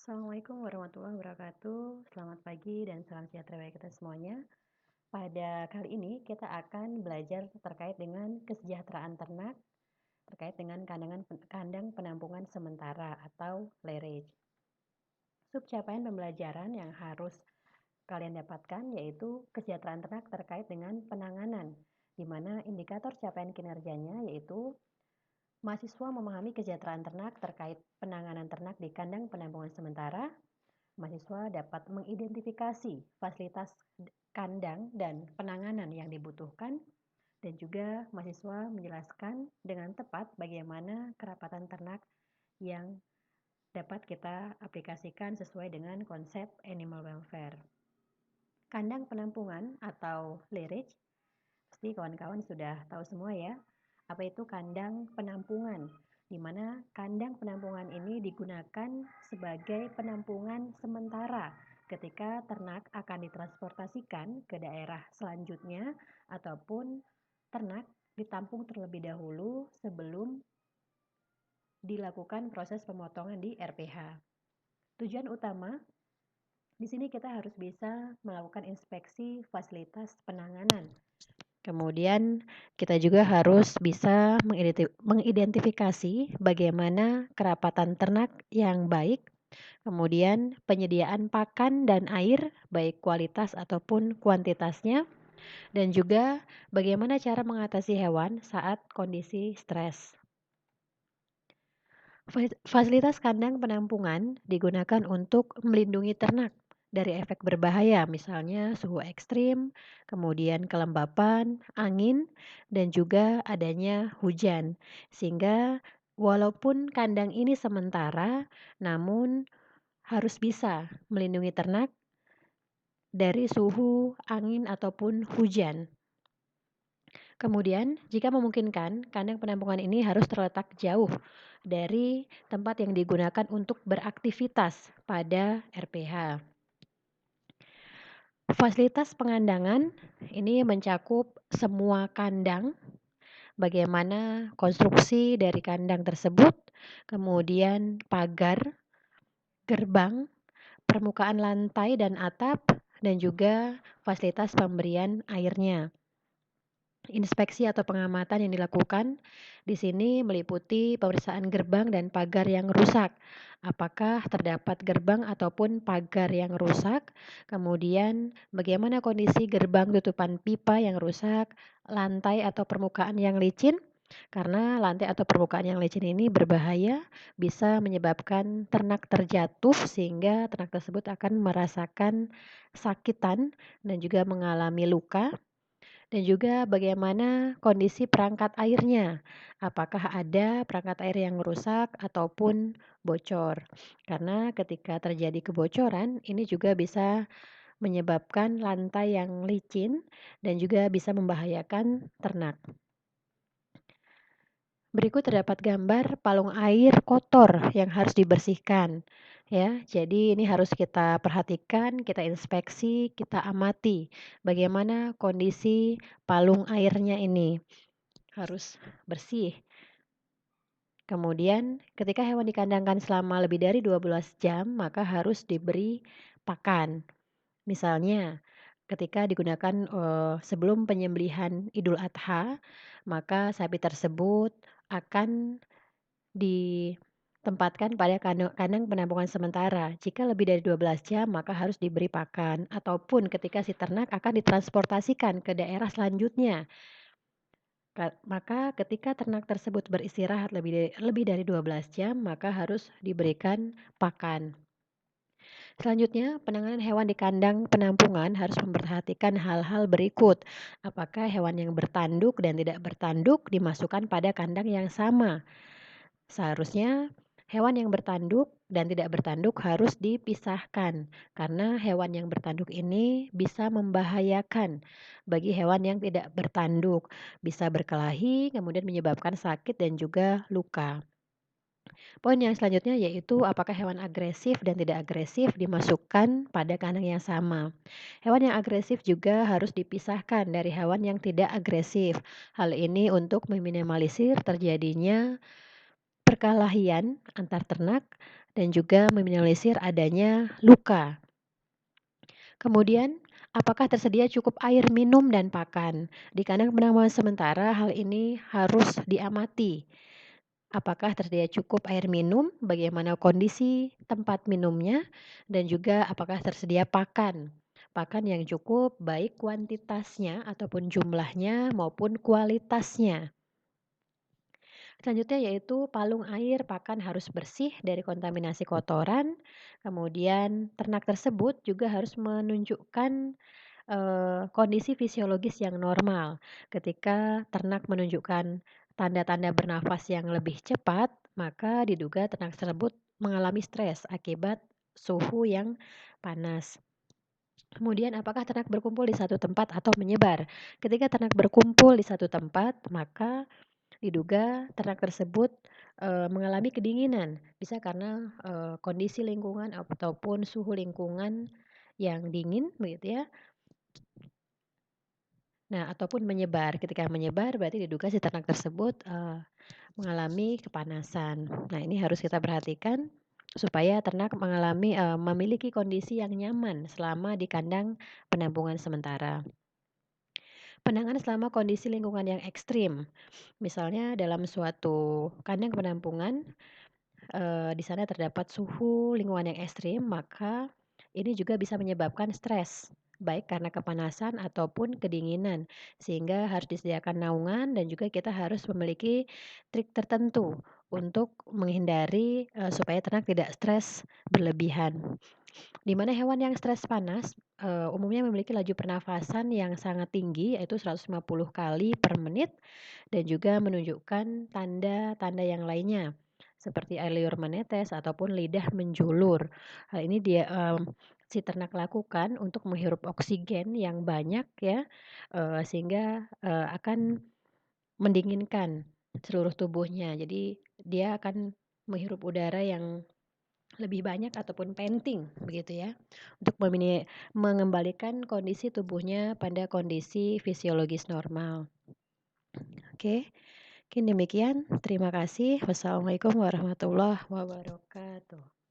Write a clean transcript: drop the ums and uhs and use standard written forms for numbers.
Assalamualaikum warahmatullahi wabarakatuh. Selamat pagi dan salam sejahtera bagi kita semuanya. Pada kali ini kita akan belajar terkait dengan kesejahteraan ternak terkait dengan kandang penampungan sementara atau lairage. Subcapaian pembelajaran yang harus kalian dapatkan yaitu kesejahteraan ternak terkait dengan penanganan, di mana indikator capaian kinerjanya yaitu mahasiswa memahami kesejahteraan ternak terkait penanganan ternak di kandang penampungan sementara. Mahasiswa dapat mengidentifikasi fasilitas kandang dan penanganan yang dibutuhkan, dan juga mahasiswa menjelaskan dengan tepat bagaimana kerapatan ternak yang dapat kita aplikasikan sesuai dengan konsep animal welfare. Kandang penampungan atau lairage, pasti kawan-kawan sudah tahu semua ya, apa itu kandang penampungan, di mana kandang penampungan ini digunakan sebagai penampungan sementara ketika ternak akan ditransportasikan ke daerah selanjutnya ataupun ternak ditampung terlebih dahulu sebelum dilakukan proses pemotongan di RPH. Tujuan utama di sini kita harus bisa melakukan inspeksi fasilitas penanganan. Kemudian kita juga harus bisa mengidentifikasi bagaimana kerapatan ternak yang baik, kemudian penyediaan pakan dan air baik kualitas ataupun kuantitasnya, dan juga bagaimana cara mengatasi hewan saat kondisi stres. Fasilitas kandang penampungan digunakan untuk melindungi ternak dari efek berbahaya, misalnya suhu ekstrim, kemudian kelembapan, angin, dan juga adanya hujan. Sehingga walaupun kandang ini sementara, namun harus bisa melindungi ternak dari suhu, angin, ataupun hujan. Kemudian, jika memungkinkan, kandang penampungan ini harus terletak jauh dari tempat yang digunakan untuk beraktivitas pada RPH. Fasilitas pengandangan ini mencakup semua kandang, bagaimana konstruksi dari kandang tersebut, kemudian pagar, gerbang, permukaan lantai dan atap, dan juga fasilitas pemberian airnya. Inspeksi atau pengamatan yang dilakukan di sini meliputi pemeriksaan gerbang dan pagar yang rusak. Apakah terdapat gerbang ataupun pagar yang rusak? Kemudian bagaimana kondisi gerbang tutupan pipa yang rusak, lantai atau permukaan yang licin? Karena lantai atau permukaan yang licin ini berbahaya, bisa menyebabkan ternak terjatuh sehingga ternak tersebut akan merasakan sakitan dan juga mengalami luka. Dan juga bagaimana kondisi perangkat airnya, apakah ada perangkat air yang rusak ataupun bocor. Karena ketika terjadi kebocoran, ini juga bisa menyebabkan lantai yang licin dan juga bisa membahayakan ternak. Berikut terdapat gambar palung air kotor yang harus dibersihkan. Ya, jadi ini harus kita perhatikan, kita inspeksi, kita amati bagaimana kondisi palung airnya ini. Harus bersih. Kemudian ketika hewan dikandangkan selama lebih dari 12 jam, maka harus diberi pakan. Misalnya, ketika digunakan sebelum penyembelihan Idul Adha, maka sapi tersebut akan ditempatkan pada kandang penampungan sementara. Jika lebih dari 12 jam, maka harus diberi pakan. Ataupun ketika si ternak akan ditransportasikan ke daerah selanjutnya, maka ketika ternak tersebut beristirahat lebih dari 12 jam, maka harus diberikan pakan. Selanjutnya, penanganan hewan di kandang penampungan harus memperhatikan hal-hal berikut. Apakah hewan yang bertanduk dan tidak bertanduk dimasukkan pada kandang yang sama? Seharusnya hewan yang bertanduk dan tidak bertanduk harus dipisahkan karena hewan yang bertanduk ini bisa membahayakan bagi hewan yang tidak bertanduk, bisa berkelahi, kemudian menyebabkan sakit dan juga luka. Poin yang selanjutnya yaitu apakah hewan agresif dan tidak agresif dimasukkan pada kandang yang sama. Hewan yang agresif juga harus dipisahkan dari hewan yang tidak agresif. Hal ini untuk meminimalisir terjadinya perkelahian antar ternak dan juga meminimalisir adanya luka. Kemudian, apakah tersedia cukup air minum dan pakan? Di kandang penampungan sementara, hal ini harus diamati. Apakah tersedia cukup air minum, bagaimana kondisi tempat minumnya, dan juga apakah tersedia pakan. Pakan yang cukup baik kuantitasnya ataupun jumlahnya maupun kualitasnya. Selanjutnya yaitu palung air pakan harus bersih dari kontaminasi kotoran. Kemudian ternak tersebut juga harus menunjukkan kondisi fisiologis yang normal. Ketika ternak menunjukkan tanda-tanda bernafas yang lebih cepat, maka diduga ternak tersebut mengalami stres akibat suhu yang panas. Kemudian apakah ternak berkumpul di satu tempat atau menyebar? Ketika ternak berkumpul di satu tempat, maka diduga ternak tersebut mengalami kedinginan. Bisa karena kondisi lingkungan ataupun suhu lingkungan yang dingin, begitu ya. Nah, ataupun menyebar. Ketika menyebar berarti diduga si ternak tersebut mengalami kepanasan. Nah, ini harus kita perhatikan supaya ternak memiliki kondisi yang nyaman selama di kandang penampungan sementara. Penanganan selama kondisi lingkungan yang ekstrim. Misalnya dalam suatu kandang penampungan, di sana terdapat suhu lingkungan yang ekstrim, maka ini juga bisa menyebabkan stres, baik karena kepanasan ataupun kedinginan, sehingga harus disediakan naungan dan juga kita harus memiliki trik tertentu untuk menghindari, supaya ternak tidak stres berlebihan. Di mana hewan yang stres panas, umumnya memiliki laju pernafasan yang sangat tinggi, yaitu 150 kali per menit dan juga menunjukkan tanda-tanda yang lainnya, seperti air liur menetes ataupun lidah menjulur. Hal ini si ternak lakukan untuk menghirup oksigen yang banyak ya, sehingga, akan mendinginkan seluruh tubuhnya. Jadi dia akan menghirup udara yang lebih banyak ataupun panting begitu ya, untuk mengembalikan kondisi tubuhnya pada kondisi fisiologis normal. Oke, mungkin demikian. Terima kasih. Wassalamualaikum warahmatullahi wabarakatuh.